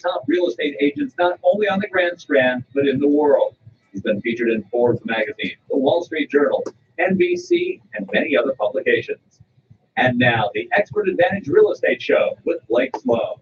Top real estate agents not only on the Grand Strand, but in the world. He's been featured in Forbes magazine, the Wall Street Journal, NBC, and many other publications. And now, the Expert Advantage Real Estate Show with Blake Sloan.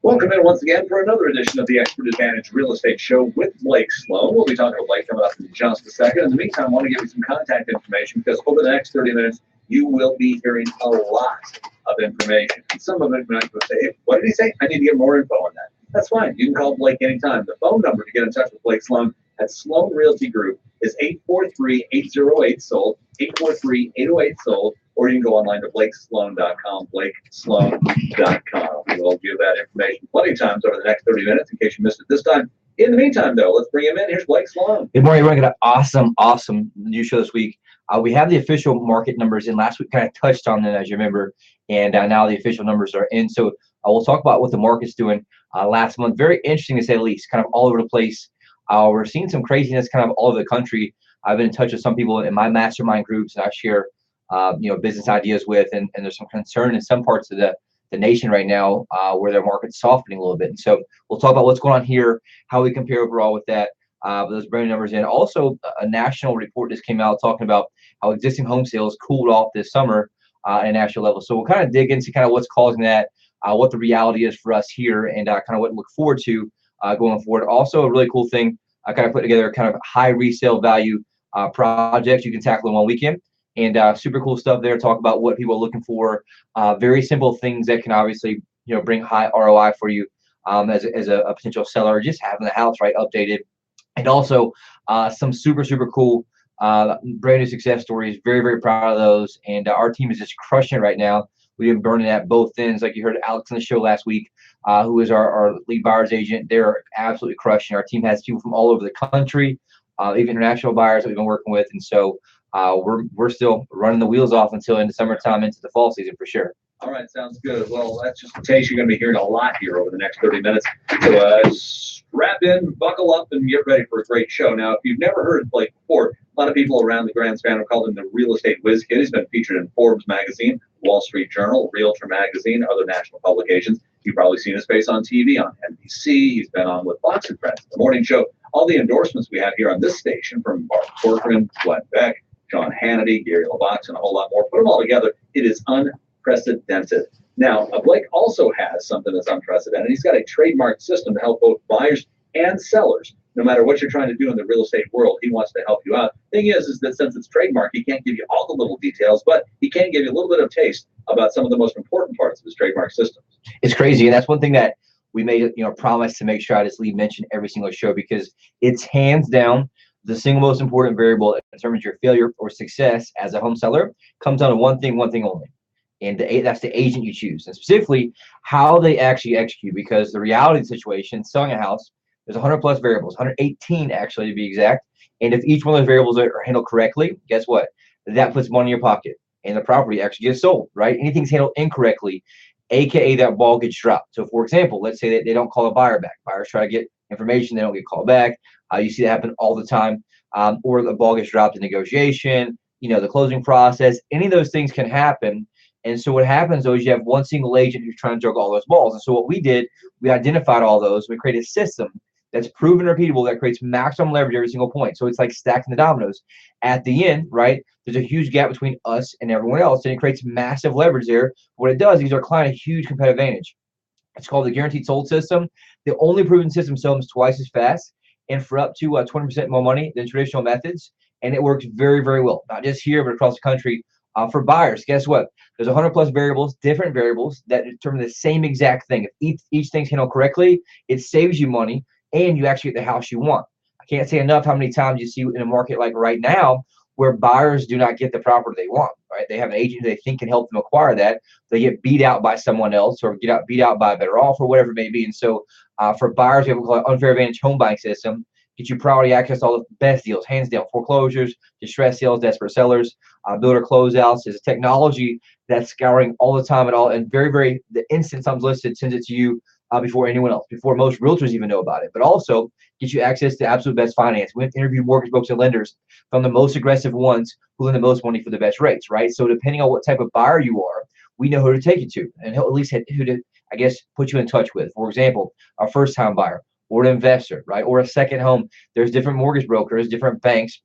Welcome in once again for another edition of the Expert Advantage Real Estate Show with Blake Sloan. We'll be talking to Blake coming up in just a second. In the meantime, I want to give you some contact information because over the next 30 minutes, you will be hearing a lot of information. Some of it might say, hey, what did he say? I need to get more info on that. That's fine. You can call Blake anytime. The phone number to get in touch with Blake Sloan at Sloan Realty Group is 843-808-SOLD, 843-808-SOLD, or you can go online to blakesloan.com, blakesloan.com. We'll give that information plenty of times over the next 30 minutes in case you missed it this time. In the meantime, though, let's bring him in. Here's Blake Sloan. Good morning, everyone. Got an awesome new show this week. We have the official market numbers in. Last week kind of touched on them, as you remember, and now the official numbers are in. So we'll talk about what the market's doing last month. Very interesting to say the least, kind of all over the place. We're seeing some craziness kind of all over the country. I've been in touch with some people in my mastermind groups that I share business ideas with, and there's some concern in some parts of the nation right now where their market's softening a little bit. And so we'll talk about what's going on here, how we compare overall with that, those brand numbers in. Also, a national report just came out talking about how existing home sales cooled off this summer at a national level. So we'll kind of dig into kind of what's causing that, what the reality is for us here, and kind of what to look forward to going forward. Also, a really cool thing, I kind of put together kind of high resale value projects you can tackle in one weekend. And super cool stuff there. Talk about what people are looking for. Very simple things that can obviously bring high ROI for you as a potential seller, just having the house right updated. And also some super cool brand new success stories. Very proud of those. And our team is just crushing it right now. We've been burning at both ends, like you heard Alex on the show last week, who is our lead buyers agent. They're absolutely crushing. Our team has people from all over the country, even international buyers that we've been working with. And so we're still running the wheels off until in the summertime, into the fall season for sure. All right, sounds good. Well, that's just a taste. You're going to be hearing a lot here over the next 30 minutes. So strap in, buckle up, and get ready for a great show. Now, if you've never heard Blake before, a lot of people around the Grand Strand have called him the real estate whiz kid. He's been featured in Forbes magazine, Wall Street Journal, Realtor magazine, other national publications. You've probably seen his face on TV, on NBC. He's been on with Fox and Friends, The Morning Show. All the endorsements we have here on this station from Bart Corcoran, Glenn Beck, John Hannity, Gary LaBox, and a whole lot more. Put them all together. It is unprecedented. Now, Blake also has something that's unprecedented. He's got a trademark system to help both buyers and sellers. No matter what you're trying to do in the real estate world, he wants to help you out. Thing is that since it's trademark, he can't give you all the little details, but he can give you a little bit of taste about some of the most important parts of his trademark system. It's crazy, and that's one thing that we made a promise to make sure I just leave mention every single show, because it's hands down the single most important variable in terms of your failure or success as a home seller. Comes down to one thing only. And that's the agent you choose, and specifically how they actually execute. Because the reality of the situation, selling a house, there's 100 plus variables, 118 actually to be exact. And if each one of those variables are handled correctly, guess what? That puts money in your pocket, and the property actually gets sold, right? Anything's handled incorrectly, AKA that ball gets dropped. So for example, let's say that they don't call a buyer back. Buyers try to get information, they don't get called back. You see that happen all the time. Or the ball gets dropped in negotiation, the closing process. Any of those things can happen. And so what happens though is you have one single agent who's trying to juggle all those balls. And so what we did, we identified all those. We created a system that's proven repeatable, that creates maximum leverage every single point. So it's like stacking the dominoes. At the end, right, there's a huge gap between us and everyone else, and it creates massive leverage there. What it does is gives our client a huge competitive advantage. It's called the guaranteed sold system. The only proven system sells twice as fast and for up to 20% more money than traditional methods. And it works very well, not just here, but across the country. For buyers, guess what? There's 100 plus variables, different variables that determine the same exact thing. If each thing's handled correctly, it saves you money and you actually get the house you want. I can't say enough how many times you see in a market like right now where buyers do not get the property they want, right? They have an agent who they think can help them acquire that. They get beat out by someone else or beat out by a better offer, whatever it may be. And so for buyers, we have what we call an unfair advantage home buying system. Get you priority access to all the best deals, hands down, foreclosures, distress sales, desperate sellers, builder closeouts. There's a technology that's scouring all the time and the instant something's listed, sends it to you before anyone else, before most realtors even know about it. But also get you access to absolute best finance. We have interviewed mortgage brokers and lenders from the most aggressive ones who lend the most money for the best rates, right? So depending on what type of buyer you are, we know who to take you to, and he'll at least have who to, I guess, put you in touch with. For example, a first-time buyer or an investor, right, or a second home. There's different mortgage brokers, different banks.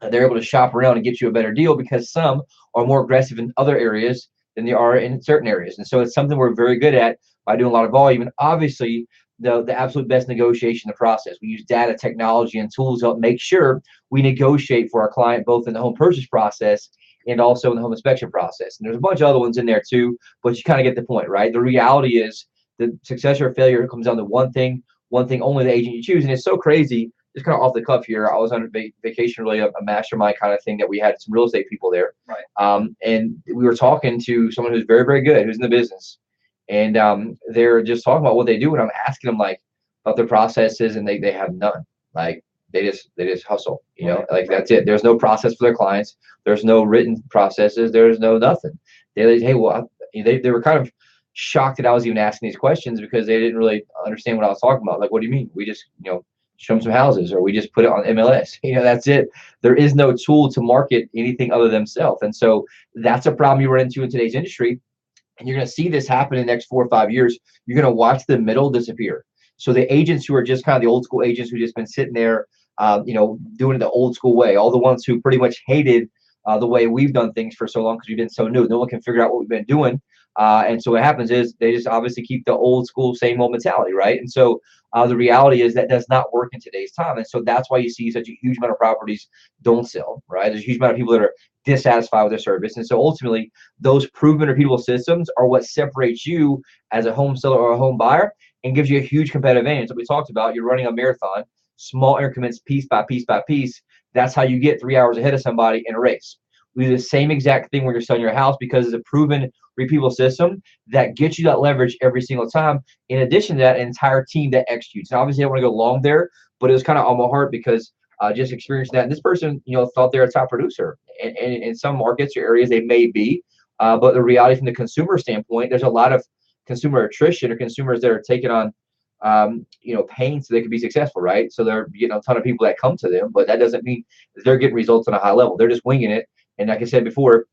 They're able to shop around and get you a better deal because some are more aggressive in other areas than they are in certain areas. And so it's something we're very good at by doing a lot of volume. And obviously, the absolute best negotiation in the process. We use data, technology, and tools to help make sure we negotiate for our client both in the home purchase process and also in the home inspection process. And there's a bunch of other ones in there too, but you kind of get the point, right? The reality is the success or failure comes down to one thing only, the agent you choose. And it's so crazy. Just kind of off the cuff here, I was on vacation, really a mastermind kind of thing that we had some real estate people there. Right. And we were talking to someone who's very, very good, who's in the business. And they're just talking about what they do. And I'm asking them like about their processes, and they have none. Like they just hustle, you know, like that's it. There's no process for their clients. There's no written processes. There's no nothing. Hey, well, they were kind of shocked that I was even asking these questions because they didn't really understand what I was talking about. Like, what do you mean? We just, you know, show them some houses, or we just put it on MLS. You know, that's it. There is no tool to market anything other than themselves. And so that's a problem you run into in today's industry. And you're going to see this happen in the next 4 or 5 years. You're going to watch the middle disappear. So the agents who are just kind of the old school agents who just been sitting there, you know, doing it the old school way, all the ones who pretty much hated the way we've done things for so long because we've been so new. No one can figure out what we've been doing. And so what happens is they just obviously keep the old school, same old mentality, right? And so the reality is that does not work in today's time. And so that's why you see such a huge amount of properties don't sell, right? There's a huge amount of people that are dissatisfied with their service. And so ultimately, those proven repeatable systems are what separates you as a home seller or a home buyer and gives you a huge competitive advantage. So we talked about, you're running a marathon, small increments, piece by piece by piece. That's how you get 3 hours ahead of somebody in a race. We do the same exact thing when you're selling your house because it's a proven repeatable system that gets you that leverage every single time. In addition to that, an entire team that executes. And obviously, I want to go long there, but it was kind of on my heart because just experienced that. And this person, you know, thought they're a top producer. And in some markets or areas, they may be. But the reality from the consumer standpoint, there's a lot of consumer attrition or consumers that are taking on, you know, pain so they can be successful, right? So they're getting a ton of people that come to them, but that doesn't mean they're getting results on a high level. They're just winging it. And like I said before,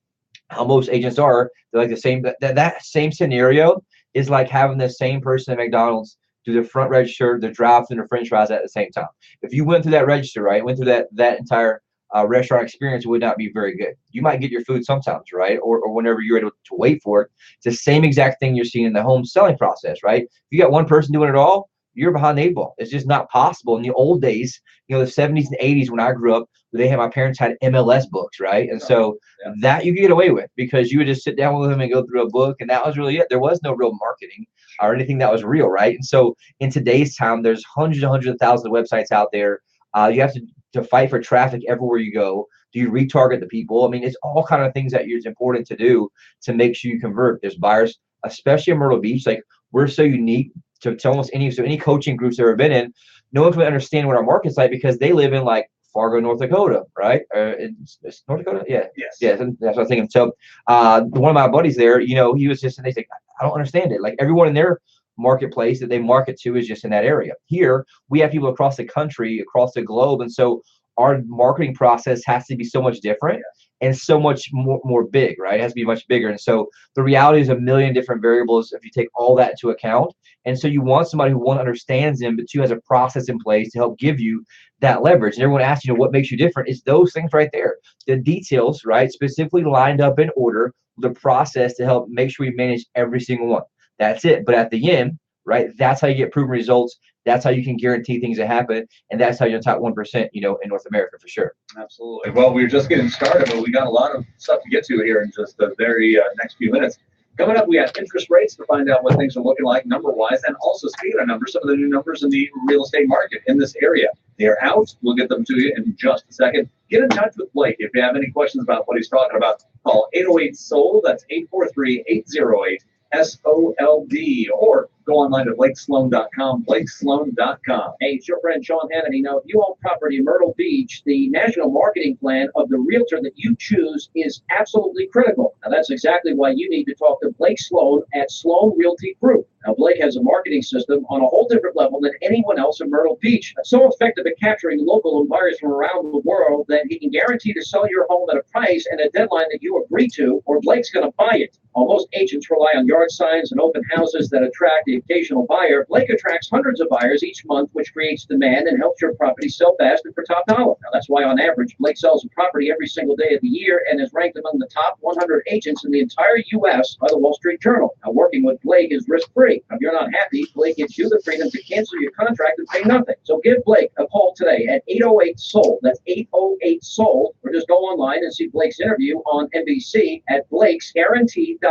how most agents are, they're like the same. That same scenario is like having the same person at McDonald's do the front register, the drive-thru, and the French fries at the same time. If you went through that register, right, went through that entire restaurant experience, it would not be very good. You might get your food sometimes, right, or whenever you're able to wait for it. It's the same exact thing you're seeing in the home selling process, right? If you got one person doing it all, you're behind the 8 ball. It's just not possible. In the old days, you know, the 70s and 80s when I grew up, my parents had MLS books, right? And so that you could get away with because you would just sit down with them and go through a book, and that was really it. There was no real marketing or anything that was real, right? And so in today's time, there's hundreds and hundreds of thousands of websites out there. You have to fight for traffic everywhere you go. Do you retarget the people? I mean, it's all kind of things that it's important to do to make sure you convert. There's buyers, especially in Myrtle Beach. Like, we're so unique to almost any coaching groups that I've been in. No one can understand what our market's like because they live in like Fargo, North Dakota, right? It's North Dakota? Yeah. Yes. Yeah, that's what I'm thinking. So one of my buddies there, you know, he was just, and they say, I don't understand it. Like, everyone in their marketplace that they market to is just in that area. Here, we have people across the country, across the globe. And so our marketing process has to be so much different and so much more big, right? It has to be much bigger. And so the reality is a million different variables if you take all that into account. And so you want somebody who, one, understands them, but two, has a process in place to help give you that leverage. And everyone asks, you know, what makes you different? It's those things right there. The details, right, specifically lined up in order, the process to help make sure we manage every single one. That's it. But at the end, right, that's how you get proven results. That's how you can guarantee things that happen. And that's how you're the top 1%, you know, in North America for sure. Absolutely. Well, we were just getting started, but we got a lot of stuff to get to here in just the very next few minutes. Coming up, we have interest rates to find out what things are looking like number-wise, and also, speaking of numbers, some of the new numbers in the real estate market in this area. They are out. We'll get them to you in just a second. Get in touch with Blake if you have any questions about what he's talking about. Call 808-SOLD. That's 843-808-SOLD. Or Go online to blakesloan.com, blakesloan.com. Hey, it's your friend Sean Hannity. Now, if you own property in Myrtle Beach, the national marketing plan of the realtor that you choose is absolutely critical. Now, that's exactly why you need to talk to Blake Sloan at Sloan Realty Group. Now, Blake has a marketing system on a whole different level than anyone else in Myrtle Beach. That's so effective at capturing local buyers from around the world that he can guarantee to sell your home at a price and a deadline that you agree to, or Blake's going to buy it. While most agents rely on yard signs and open houses that attract the occasional buyer, Blake attracts hundreds of buyers each month, which creates demand and helps your property sell fast and for top dollar. Now, that's why, on average, Blake sells a property every single day of the year and is ranked among the top 100 agents in the entire U.S. by the Wall Street Journal. Now, working with Blake is risk-free. If you're not happy, Blake gives you the freedom to cancel your contract and pay nothing. So give Blake a call today at 808-SOLD. That's 808-SOLD. Or just go online and see Blake's interview on NBC at blakesguaranteed.com.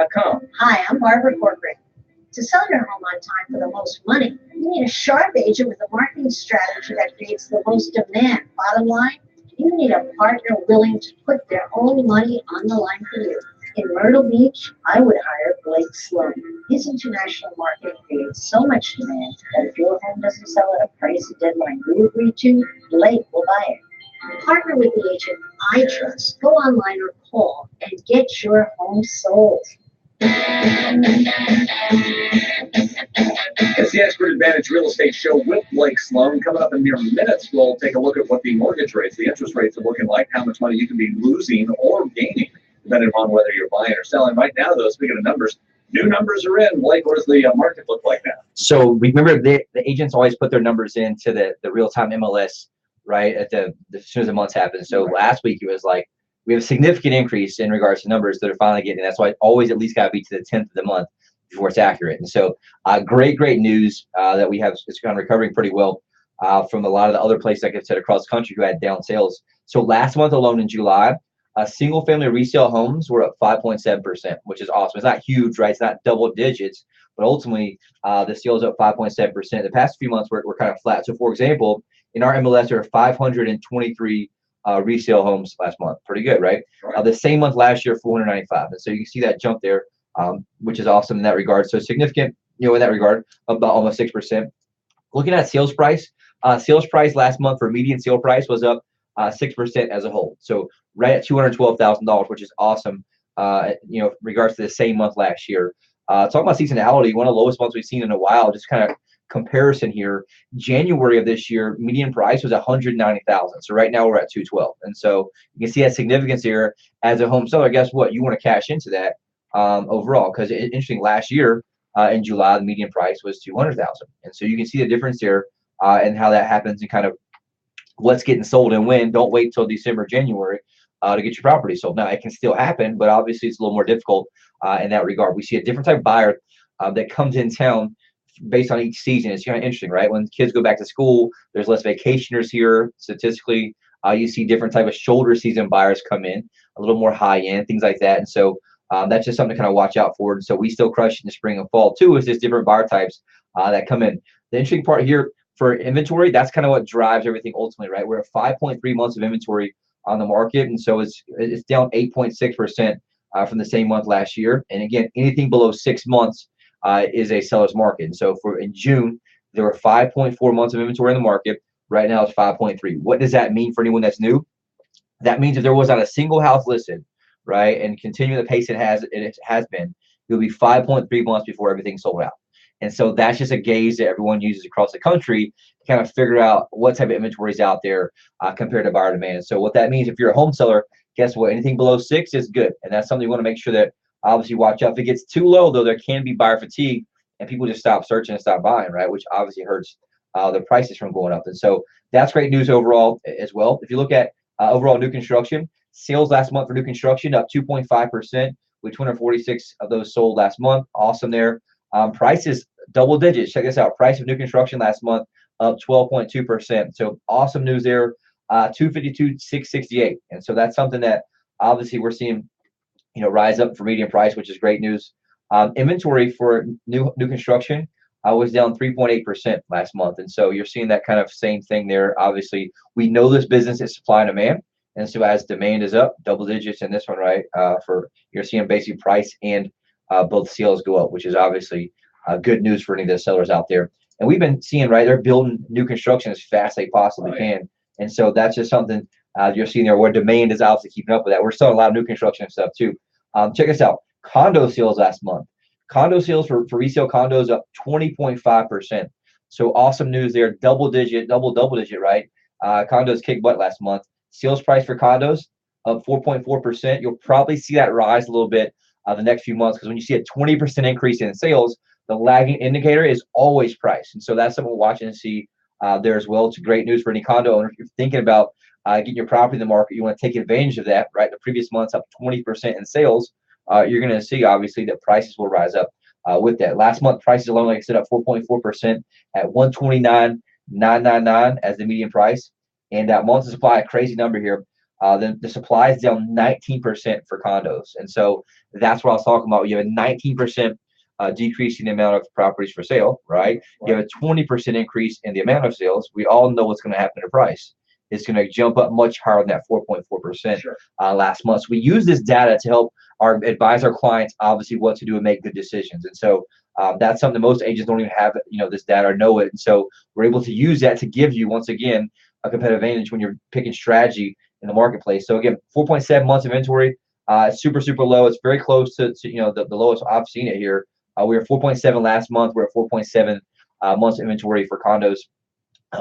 Hi, I'm Barbara Corcoran. To sell your home on time for the most money, you need a sharp agent with a marketing strategy that creates the most demand. Bottom line, you need a partner willing to put their own money on the line for you. In Myrtle Beach, I would hire Blake Sloan. His international marketing creates so much demand that if your home doesn't sell at a price and deadline you agree to, Blake will buy it. Partner with the agent I trust. Go online or call and get your home sold. It's the Expert Advantage Real Estate Show with Blake Sloan. Coming up in mere minutes, we'll take a look at what the mortgage rates, the interest rates are looking like, how much money you can be losing or gaining, depending on whether you're buying or selling. Right now, though, speaking of numbers, new numbers are in. Blake, what does the market look like now? So remember, the agents always put their numbers into the real-time MLS, right, at as soon as the months happen. So last week, it was like, we have a significant increase in regards to numbers that are finally getting. That's why it always at least got to be to the 10th of the month before it's accurate. And so great news that we have. It's kind of recovering pretty well from a lot of the other places, like I said, across the country who had down sales. So last month alone in July, single family resale homes were up 5.7%, which is awesome. It's not huge, right? It's not double digits, but ultimately the sales up 5.7%. The past few months were kind of flat. So for example, in our MLS, there are 523 resale homes last month. Pretty good, right? The same month last year, 495. And so you can see that jump there, which is awesome in that regard. So significant, in that regard, about almost 6%. Looking at sales price last month for median sale price was up 6% as a whole. So right at $212,000, which is awesome, in regards to the same month last year. Talking about seasonality, one of the lowest months we've seen in a while, just kind of comparison here. January of this year, median price was $190,000. So right now we're at $212,000. And so you can see that significance here as a home seller. Guess what? You want to cash into that overall, because interesting, last year in July, the median price was $200,000. And so you can see the difference there and how that happens and kind of what's getting sold and when. Don't wait till December, January to get your property sold. Now, it can still happen, but obviously it's a little more difficult in that regard. We see a different type of buyer that comes in town based on each season. It's kind of interesting, right? When kids go back to school, there's less vacationers here. Statistically, you see different type of shoulder season buyers come in, a little more high end, things like that. And so that's just something to kind of watch out for. And so we still crush in the spring and fall too, is just different buyer types that come in. The interesting part here for inventory, that's kind of what drives everything ultimately, right? We're at 5.3 months of inventory on the market. And so it's down 8.6% from the same month last year. And again, anything below 6 months is a seller's market. And so in June, there were 5.4 months of inventory in the market. Right now it's 5.3. What does that mean for anyone that's new? That means if there was not a single house listed, right, and continue the pace it has been, it'll be 5.3 months before everything's sold out. And so that's just a gauge that everyone uses across the country to kind of figure out what type of inventory is out there compared to buyer demand. And so what that means, if you're a home seller, guess what? Anything below 6 is good. And that's something you want to make sure that obviously watch out. If it gets too low, though, there can be buyer fatigue and people just stop searching and stop buying, right? Which obviously hurts the prices from going up. And so that's great news overall as well. If you look at overall new construction, sales last month for new construction up 2.5%, with 246 of those sold last month. Awesome there. Prices double digits. Check this out. Price of new construction last month up 12.2%. So awesome news there. 252,668. And so that's something that obviously we're seeing, rise up for median price, which is great news. Inventory for new construction was down 3.8% last month. And so you're seeing that kind of same thing there. Obviously, we know this business is supply and demand. And so as demand is up, double digits in this one, right? You're seeing basic price and both sales go up, which is obviously good news for any of the sellers out there. And we've been seeing, right, they're building new construction as fast as they possibly can. And so that's just something you're seeing there where demand is obviously keeping up with that. We're selling a lot of new construction and stuff too. Check this out. Condo sales last month. Condo sales for resale condos up 20.5%. So awesome news there. Double digit, right? Condos kicked butt last month. Sales price for condos up 4.4%. You'll probably see that rise a little bit the next few months, because when you see a 20% increase in sales, the lagging indicator is always price. And so that's something we're watching to see there as well. It's great news for any condo owner. If you're thinking about getting your property in the market, you want to take advantage of that, right? The previous month's up 20% in sales. You're going to see, obviously, that prices will rise up with that. Last month, prices alone, like I said, up 4.4% at $129,999 as the median price. And months of supply, a crazy number here. Then the supply is down 19% for condos. And so that's what I was talking about. You have a 19% decrease in the amount of properties for sale, right? You have a 20% increase in the amount of sales. We all know what's going to happen to price. It's going to jump up much higher than that 4.4% last month. So we use this data to help advise our clients, obviously, what to do and make good decisions. And so that's something most agents don't even have, this data or know it. And so we're able to use that to give you, once again, a competitive advantage when you're picking strategy in the marketplace. So again, 4.7 months of inventory, super low. It's very close to the lowest I've seen it here. We were 4.7 last month. We're at 4.7 months of inventory for condos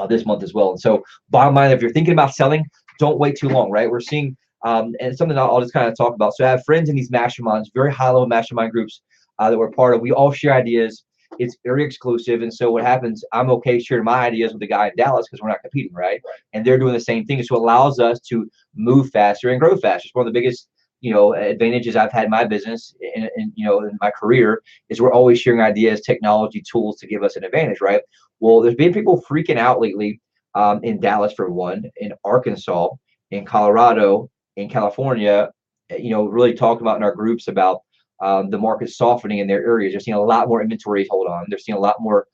this month as well. And so bottom line, if you're thinking about selling, don't wait too long, right? We're seeing, and something I'll just kind of talk about. So I have friends in these masterminds, very high level mastermind groups that we're part of. We all share ideas. It's very exclusive. And so what happens, I'm okay sharing my ideas with the guy in Dallas because we're not competing, right? And they're doing the same thing. So it allows us to move faster and grow faster. It's one of the biggest advantages I've had in my business and in my career is we're always sharing ideas, technology, tools to give us an advantage, right? Well, there's been people freaking out lately in Dallas, for one, in Arkansas, in Colorado, in California, really talking about in our groups about the market softening in their areas. They're seeing a lot more inventories hold on. They're seeing a lot more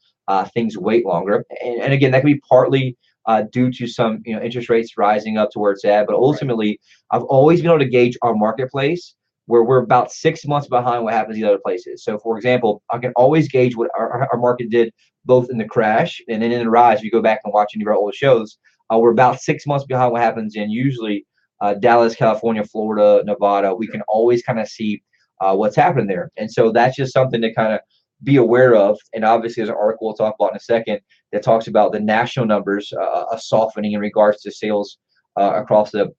things wait longer. And again, that can be partly due to some interest rates rising up to where it's at. But ultimately, I've always been able to gauge our marketplace where we're about 6 months behind what happens in other places. So for example, I can always gauge what our market did both in the crash and then in the rise. If you go back and watch any of our old shows, we're about 6 months behind what happens in usually Dallas, California, Florida, Nevada. We can always kind of see what's happening there. And so that's just something to kind of be aware of. And obviously there's an article we'll talk about in a second that talks about the national numbers, a softening in regards to sales across the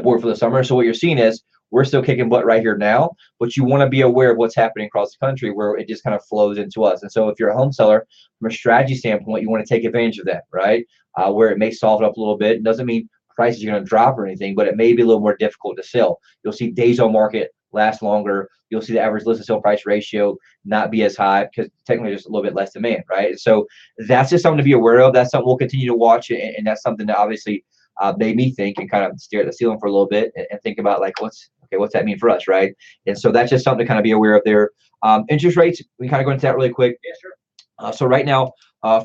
board for the summer. So what you're seeing is we're still kicking butt right here now, but you want to be aware of what's happening across the country where it just kind of flows into us. And so if you're a home seller, from a strategy standpoint, you want to take advantage of that, right? Where it may soften up a little bit. It doesn't mean prices are going to drop or anything, but it may be a little more difficult to sell. You'll see days on market last longer. You'll see the average list to sale price ratio not be as high because technically there's a little bit less demand, right? So that's just something to be aware of. That's something we'll continue to watch, and that's something that obviously made me think and kind of stare at the ceiling for a little bit and think about like what's that mean for us, right? And so that's just something to kind of be aware of there. Interest rates, we kind of go into that really quick. Yeah, sure. So right now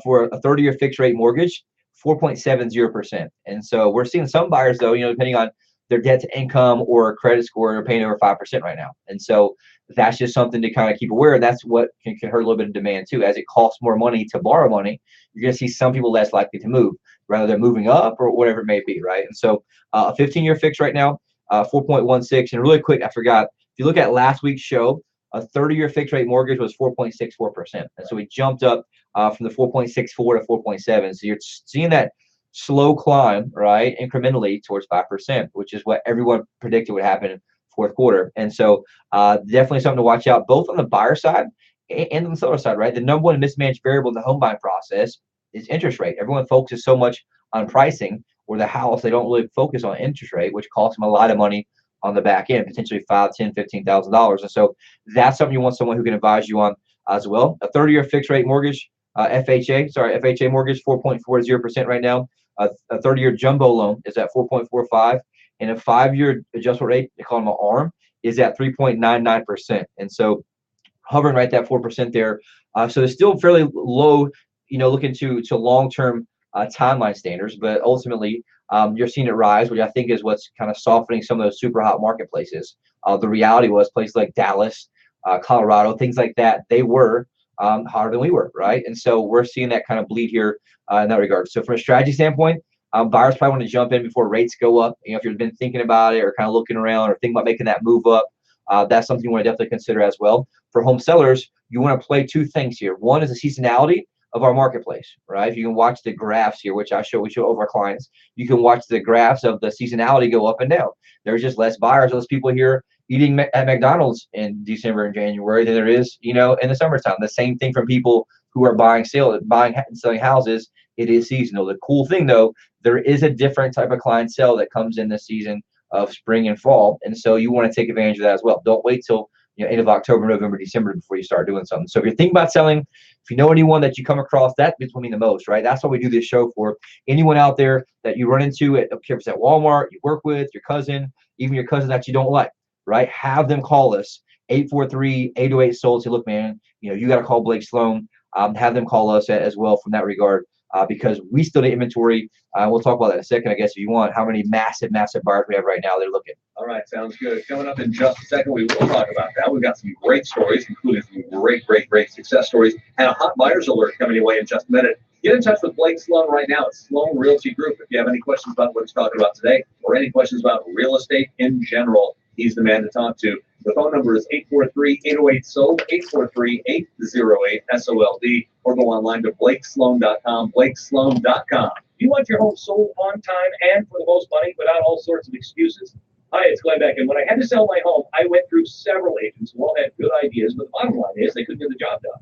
for a 30-year fixed rate mortgage, 4.70%. And so we're seeing some buyers though, depending on their debt to income or credit score, are paying over 5% right now. And so that's just something to kind of keep aware of. That's what can hurt a little bit of demand too. As it costs more money to borrow money, you're going to see some people less likely to move, rather than moving up or whatever it may be, right? And so a 15-year fix right now, 4.16. And really quick, I forgot, if you look at last week's show, a 30-year fixed rate mortgage was 4.64%. And so we jumped up from the 4.64 to 4.7. So you're seeing that slow climb, right, incrementally towards 5%, which is what everyone predicted would happen in fourth quarter. And so definitely something to watch out, both on the buyer side and on the seller side, right? The number one mismanaged variable in the home buying process is interest rate. Everyone focuses so much on pricing or the house, they don't really focus on interest rate, which costs them a lot of money on the back end, potentially $5,000, $10,000, $15,000. And so that's something you want someone who can advise you on as well. A 30-year fixed rate mortgage, FHA mortgage, 4.40% right now. A 30-year jumbo loan is at 4.45, and a 5-year adjustable rate, they call them an ARM, is at 3.99%. And so hovering right at 4% there. So it's still fairly low, looking to long-term timeline standards, but ultimately you're seeing it rise, which I think is what's kind of softening some of those super hot marketplaces. The reality was places like Dallas, Colorado, things like that, they were hotter than we were, right? And so we're seeing that kind of bleed here in that regard. So from a strategy standpoint, buyers probably want to jump in before rates go up. You know, if you've been thinking about it or kind of looking around or thinking about making that move up, that's something you want to definitely consider as well. For home sellers, you want to play two things here. One is the seasonality of our marketplace, right? If you can watch the graphs here, which we show over our clients, you can watch the graphs of the seasonality go up and down. There's just less buyers, less people here eating at McDonald's in December and January than there is, you know, in the summertime. The same thing from people who are buying and selling houses. It is seasonal. The cool thing though, there is a different type of clientele that comes in this season of spring and fall, and so you want to take advantage of that as well. Don't wait till end of October, November, December before you start doing something. So if you're thinking about selling, if you know anyone that you come across, that means me the most, right? That's what we do this show for. Anyone out there that you run into at Walmart, you work with, your cousin, even your cousin that you don't like, right? Have them call us 843-808-SOLD. Say, look, man, you got to call Blake Sloan. Have them call us as well from that regard. Because we still need inventory. We'll talk about that in a second, I guess, if you want, how many massive buyers we have right now. They're looking. All right, sounds good. Coming up in just a second, we will talk about that. We've got some great stories, including some great success stories, and a hot buyers alert coming your way in just a minute. Get in touch with Blake Sloan right now at Sloan Realty Group. If you have any questions about what he's talking about today or any questions about real estate in general, he's the man to talk to. The phone number is 843-808-SOLD, 843-808-SOLD, or go online to blakesloan.com, blakesloan.com. You want your home sold on time and for the most money without all sorts of excuses? Hi, it's Glenn Beck, and when I had to sell my home, I went through several agents who all had good ideas, but the bottom line is they couldn't get the job done.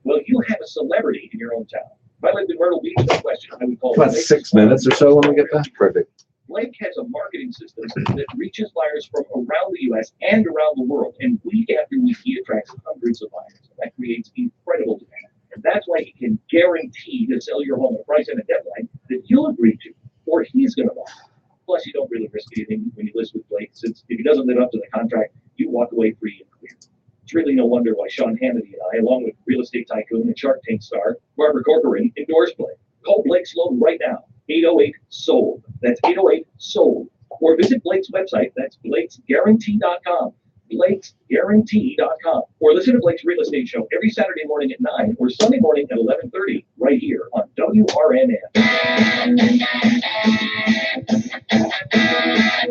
Well, you have a celebrity in your own town. If I lived in Myrtle Beach, no question, I would call About 6 minutes or so when we get that. Perfect. Blake has a marketing system that reaches buyers from around the U.S. and around the world, and week after week, he attracts hundreds of buyers. That creates incredible demand, and that's why he can guarantee to sell your home at a price and a deadline that you'll agree to, or he's going to buy. Plus, you don't really risk anything when you list with Blake, since if he doesn't live up to the contract, you walk away free and clear. It's really no wonder why Sean Hannity and I, along with real estate tycoon and Shark Tank star Barbara Corcoran, endorse Blake. Call Blake Sloan right now, 808-SOLD. That's 808-SOLD. Or visit Blake's website. That's blakesguarantee.com. blakesguarantee.com. Or listen to Blake's Real Estate Show every Saturday morning at 9 or Sunday morning at 11:30 right here on WRNN.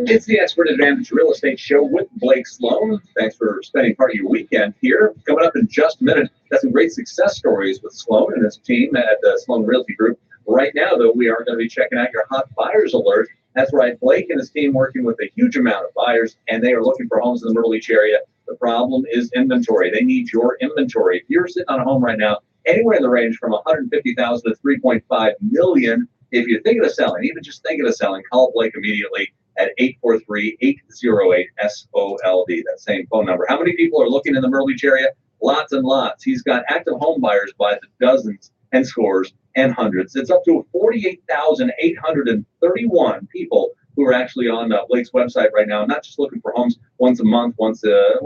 It's the Expert Advantage Real Estate Show with Blake Sloan. Thanks for spending part of your weekend here. Coming up in just a minute, got some great success stories with Sloan and his team at the Sloan Realty Group. Right now, though, we are going to be checking out your hot buyers alert. That's right, Blake and his team working with a huge amount of buyers, and they are looking for homes in the Myrtle Beach area. The problem is inventory. They need your inventory. If you're sitting on a home right now, anywhere in the range from $150,000 to $3.5 million, if you're thinking of selling, even just thinking of selling, call Blake immediately at 843-808-SOLD, that same phone number. How many people are looking in the Myrtle Beach area? Lots and lots. He's got active home buyers by the dozens and scores and hundreds. It's up to 48,831 people who are actually on Blake's website right now, not just looking for homes once a month, once a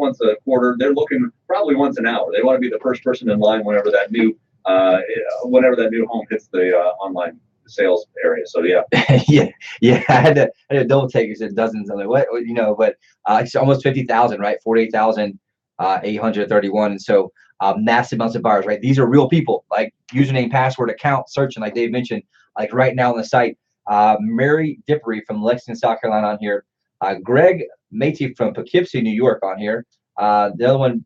quarter. They're looking probably once an hour. They want to be the first person in line whenever that new home hits the online sales area. So yeah. yeah. I had to double take. You said dozens. I'm like, what? But it's almost 50,000, right? 48,831, and so massive amounts of buyers, right? These are real people, like username, password, account, searching, like Dave mentioned, like right now on the site. Mary Dippery from Lexington, South Carolina on here. Greg Matey from Poughkeepsie, New York on here. The other one,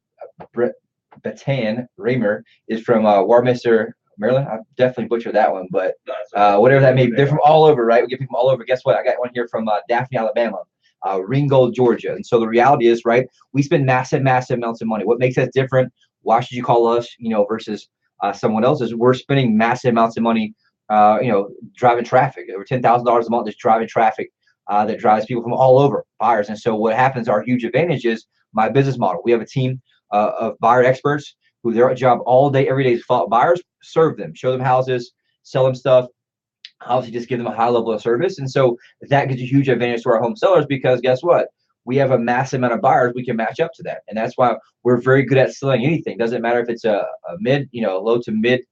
Batan Reamer, is from Warminster, Maryland. I definitely butchered that one, but whatever that may be. They're from all over, right? We get people all over. Guess what? I got one here from Daphne, Alabama. Ringgold, Georgia. And so the reality is, right, we spend massive amounts of money. What makes us different? Why should you call us, versus someone else? Is we're spending massive amounts of money, driving traffic, over $10,000 a month, just driving traffic that drives people from all over, buyers. And so what happens, our huge advantage is my business model. We have a team of buyer experts who their job all day, every day is follow buyers, serve them, show them houses, sell them stuff, obviously just give them a high level of service. And so that gives a huge advantage to our home sellers, because guess what? We have a massive amount of buyers we can match up to that. And that's why we're very good at selling anything. Doesn't matter if it's a mid, low to mid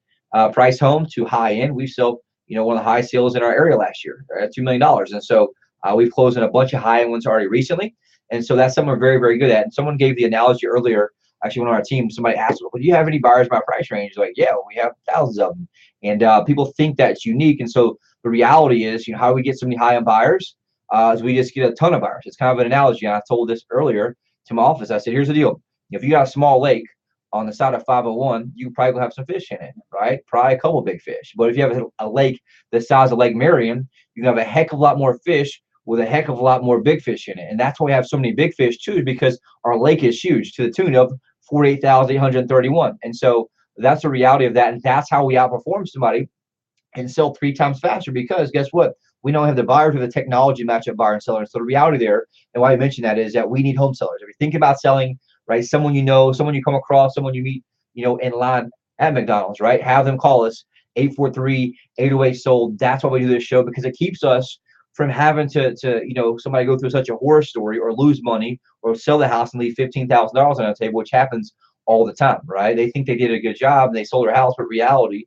price home to high end. We sold, one of the high sales in our area last year at $2 million. And so we've closed in a bunch of high end ones already recently. And so that's something we're very, very good at. And someone gave the analogy earlier actually one of our team, somebody asked, well, do you have any buyers in my price range? Like, yeah, we have thousands of them. And people think that's unique. And so the reality is, you know, how we get so many high-end buyers is we just get a ton of buyers. It's kind of an analogy. And I told this earlier to my office. I said, here's the deal. If you got a small lake on the side of 501, you probably will have some fish in it, right? Probably a couple big fish. But if you have a lake the size of Lake Marion, you can have a heck of a lot more fish with a heck of a lot more big fish in it. And that's why we have so many big fish too, because our lake is huge to the tune of 48,831. And so that's the reality of that. And that's how we outperform somebody and sell 3 times faster, because guess what? We don't have the buyers or the technology match up buyer and seller. So the reality there, and why I mentioned that, is that we need home sellers. If you think about selling, right, someone you know, someone you come across, someone you meet, you know, in line at McDonald's, right? Have them call us 843-808-SOLD. That's why we do this show, because it keeps us from having to you know, somebody go through such a horror story or lose money or sell the house and leave $15,000 on the table, which happens all the time, right? They think they did a good job and they sold their house, but reality,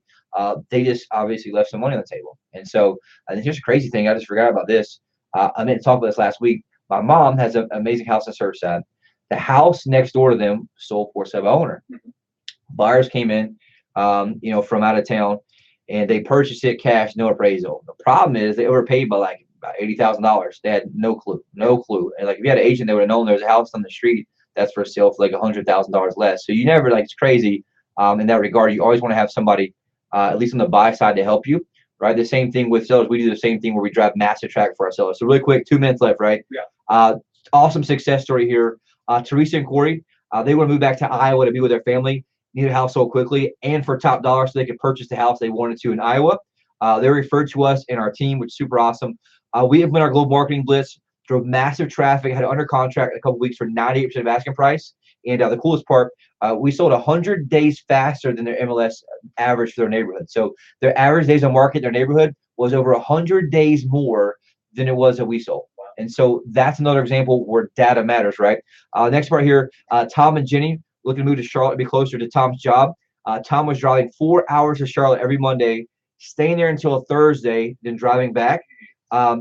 they just obviously left some money on the table. And so I think here's a crazy thing. I just forgot about this. I meant to talk about this last week. My mom has an amazing house in Surfside. The house next door to them sold for sale by owner. Buyers came in, you know, from out of town, and they purchased it cash, no appraisal. The problem is they overpaid by like about $80,000. They had no clue. And like if you had an agent, they would have known there was a house on the street that's for sale for like $100,000 less. So you never, like, it's crazy in that regard. You always want to have somebody, at least on the buy side, to help you, right? The same thing with sellers. We do the same thing where we drive massive traffic for our sellers. So really quick, 2 minutes left, right? Yeah. Awesome success story here. Teresa and Corey, they want to move back to Iowa to be with their family. Need a house sold quickly and for top dollar so they could purchase the house they wanted to in Iowa. They referred to us and our team, which is super awesome. We implemented our global marketing blitz, drove massive traffic, had it under contract in a couple weeks for 98% of asking price. And the coolest part, we sold 100 days faster than their MLS average for their neighborhood. So their average days on market in their neighborhood was over 100 days more than it was that we sold. And so that's another example where data matters, right? Next part here, Tom and Jenny looking to move to Charlotte to be closer to Tom's job. Tom was driving 4 hours to Charlotte every Monday, staying there until Thursday, then driving back.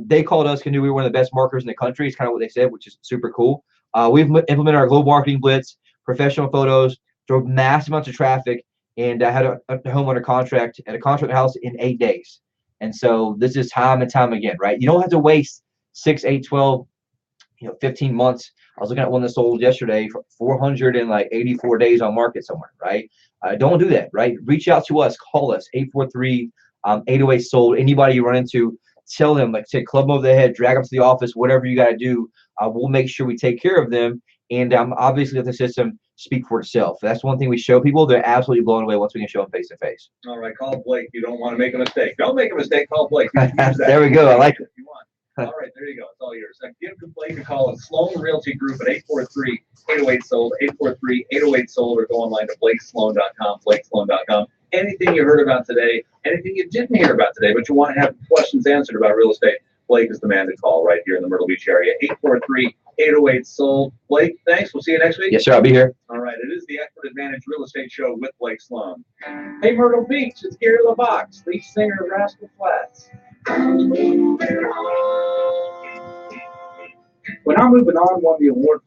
They called us, we were one of the best marketers in the country. It's kind of what they said, which is super cool. We've implemented our global marketing blitz, professional photos, drove massive amounts of traffic, and had a home under contract at a contract house in 8 days. And so this is time and time again, right? You don't have to waste 6, 8, 12, 15 months. I was looking at one that sold yesterday for 484 days on market somewhere, right? Don't do that, right? Reach out to us, call us, 843-808-SOLD. Anybody you run into, tell them, like say, club them over the head, drag them to the office, whatever you got to do. We'll make sure we take care of them. And obviously let the system speak for itself. That's one thing we show people. They're absolutely blown away once we can show them face to face. All right, call Blake. You don't want to make a mistake. Don't make a mistake. Call Blake. Use that. There we go. I like it. If you want. All right, there you go. It's all yours. Now, give Blake a call at Sloan Realty Group at 843-808-SOLD, 843-808-SOLD, or go online to blakesloan.com, blakesloan.com. Anything you heard about today, anything you didn't hear about today, but you want to have questions answered about real estate, Blake is the man to call right here in the Myrtle Beach area, 843-808-SOLD. Blake, thanks. We'll see you next week. Yes, sir. I'll be here. All right. It is the Expert Advantage Real Estate Show with Blake Sloan. Hey, Myrtle Beach, it's Gary LaBox, lead singer of Rascal Flatts. When I'm Moving On won the award